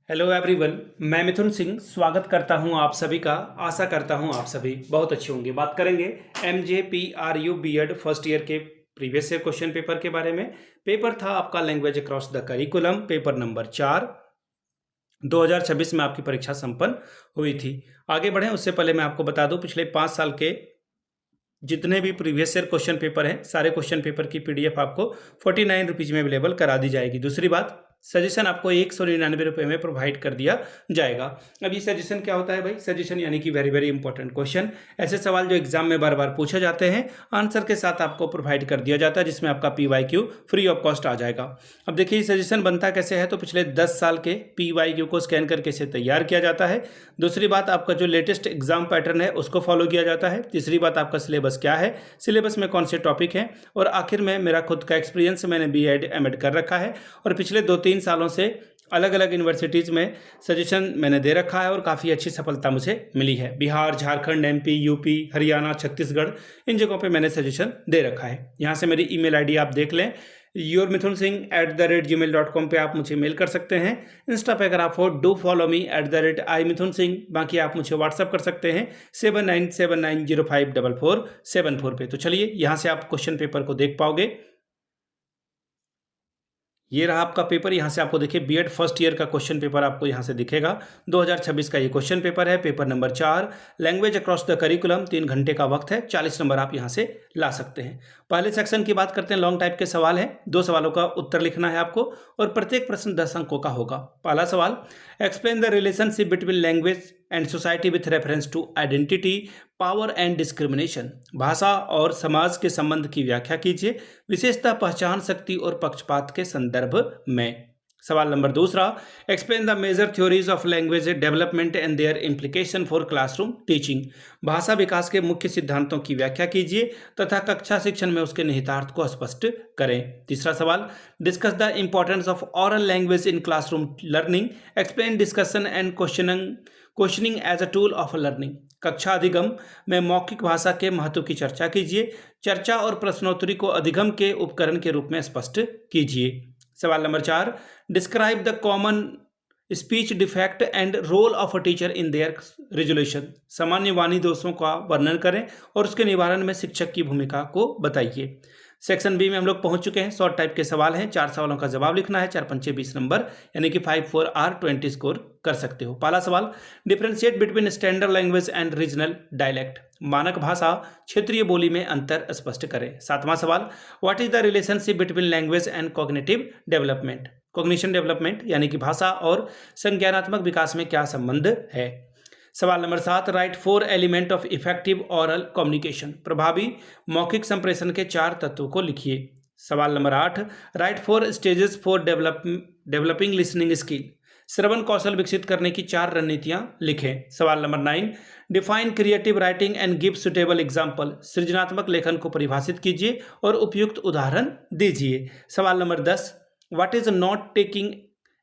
Hello everyone, मैं मिथुन सिंह स्वागत करता हूं आप सभी का। आशा करता हूं आप सभी बहुत अच्छे होंगे। बात करेंगे MJPRU बीएड फर्स्ट ईयर के प्रीवियस ईयर क्वेश्चन पेपर के बारे में। पेपर था आपका language across the curriculum, paper number 4। 2026 में आपकी परीक्षा संपन्न हुई थी। आगे बढ़ें उससे पहले मैं आपको बता दूं, पिछले 5 साल के जितने भी प्रीवियस ईयर क्वेश्चन पेपर हैं, सारे क्वेश्चन पेपर की PDF आपको 49 रुपीज़ में अवेलेबल करा दी जाएगी। दूसरी बात, सजेशन आपको 199 रुपये में प्रोवाइड कर दिया जाएगा। अब ये सजेशन क्या होता है भाई? सजेशन यानी कि वेरी वेरी इंपॉर्टेंट क्वेश्चन, ऐसे सवाल जो एग्जाम में बार बार पूछे जाते हैं, आंसर के साथ आपको प्रोवाइड कर दिया जाता है, जिसमें आपका PYQ फ्री ऑफ कॉस्ट आ जाएगा। अब देखिए सजेशन बनता कैसे है, तो पिछले 10 साल के PYQ को स्कैन करके इसे तैयार किया जाता है। दूसरी बात, आपका जो लेटेस्ट एग्जाम पैटर्न है उसको फॉलो किया जाता है। तीसरी बात, आपका सिलेबस क्या है, सिलेबस में कौन से टॉपिक हैं, और आखिर में मेरा खुद का एक्सपीरियंस, मैंने BEd MAd कर रखा है और पिछले 2-3 सालों से अलग अलग यूनिवर्सिटीज़ में सजेशन मैंने दे रखा है और काफ़ी अच्छी सफलता मुझे मिली है। बिहार, झारखंड, MP, UP, हरियाणा, छत्तीसगढ़, इन जगहों पे मैंने सजेशन दे रखा है। यहाँ से मेरी ईमेल ID आप देख लें, yourmithunsingh@gmail.com पे आप मुझे मेल कर सकते हैं। इंस्टा पे अगर आप हो, डू फॉलो मी @imithunsingh। बाकी आप मुझे व्हाट्सअप कर सकते हैं 7979054474 पे। तो चलिए यहाँ से आप क्वेश्चन पेपर को देख पाओगे। ये रहा आपका पेपर। यहाँ से आपको देखिए BEd फर्स्ट ईयर का क्वेश्चन पेपर आपको यहाँ से दिखेगा। 2026 का ये क्वेश्चन पेपर है, paper number 4, language across the curriculum. 3 घंटे का वक्त है, 40 नंबर आप यहाँ से ला सकते हैं। पहले सेक्शन की बात करते हैं। लॉन्ग टाइप के सवाल हैं, 2 सवालों का उत्तर लिखना है आपको और प्रत्येक प्रश्न 10 अंकों का होगा। पहला सवाल, explain the relationship between language and society with reference to identity, power and discrimination. भाषा और समाज के संबंध की व्याख्या कीजिए, विशेषता, पहचान, शक्ति और पक्षपात के संदर्भ में। सवाल नंबर दूसरा, explain the major theories of language development and their implication for classroom teaching. भाषा विकास के मुख्य सिद्धांतों की व्याख्या कीजिए तथा कक्षा शिक्षण में उसके निहितार्थ को स्पष्ट करें। तीसरा सवाल, discuss the importance of oral language in classroom learning, explain discussion and questioning as a tool of learning. कक्षा अधिगम में मौखिक भाषा के महत्व की चर्चा कीजिए, चर्चा और प्रश्नोत्तरी को अधिगम के उपकरण के रूप में स्पष्ट कीजिए। सवाल नंबर 4, describe the common speech defect and role of a teacher in their resolution. सामान्य वाणी दोषों का वर्णन करें और उसके निवारण में शिक्षक की भूमिका को बताइए। सेक्शन बी में हम लोग पहुंच चुके हैं। शॉर्ट टाइप के सवाल हैं, 4 सवालों का जवाब लिखना है, 4 पंचे 20 नंबर, यानी कि 5 4 R 20 स्कोर कर सकते हो। पहला सवाल, differentiate between standard language and regional dialect. मानक भाषा क्षेत्रीय बोली में अंतर स्पष्ट करें। 7वां सवाल, what is the relationship between language and cognitive development. Cognition development यानी कि भाषा और संज्ञानात्मक विकास में क्या संबंध है। सवाल number 7, write 4 element of effective oral communication. प्रभावी मौखिक संप्रेषण के 4 तत्वों को लिखिए। सवाल number 8, write 4 stages for developing listening skill. श्रवण कौशल विकसित करने की 4 रणनीतियां लिखें। सवाल number 9, define creative writing and give suitable example. सृजनात्मक लेखन को परिभाषित कीजिए और उपयुक्त उदाहरण दीजिए। सवाल number 10, what is note taking,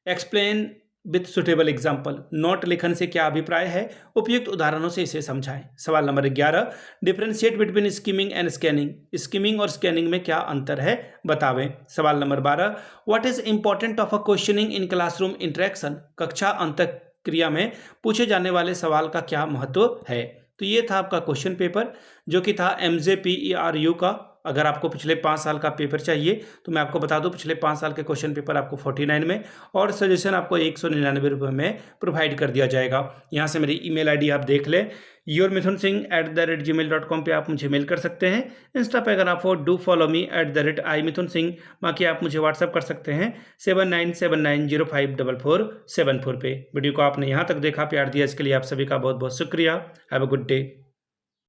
explain with suitable example. Note लेखन से क्या अभिप्राय है, उपयुक्त उदाहरणों से इसे समझाएं। सवाल number 11, differentiate between skimming and scanning. Skimming और स्कैनिंग में क्या अंतर है बतावें। सवाल number 12, what is important of a questioning in classroom interaction. कक्षा अंतःक्रिया में पूछे जाने वाले सवाल का क्या महत्व है। तो ये था आपका क्वेश्चन पेपर, जो कि था MJPERU का। अगर आपको पिछले 5 साल का पेपर चाहिए तो मैं आपको बता दूं, पिछले 5 साल के क्वेश्चन पेपर आपको 49 में और सजेशन आपको 199 रुपये में प्रोवाइड कर दिया जाएगा। यहाँ से मेरी ईमेल ID आप देख लें, yourmithunsingh@gmail.com पे आप मुझे मेल कर सकते हैं। इंस्टा पे अगर आप हो, डू फॉलो मी @imithunsingh। बाकी आप मुझे व्हाट्सअप कर सकते हैं 7979054474 पे। वीडियो को आपने यहाँ तक देखा, प्यार दिया, इसके लिए आप सभी का बहुत बहुत शुक्रिया। Have a good day.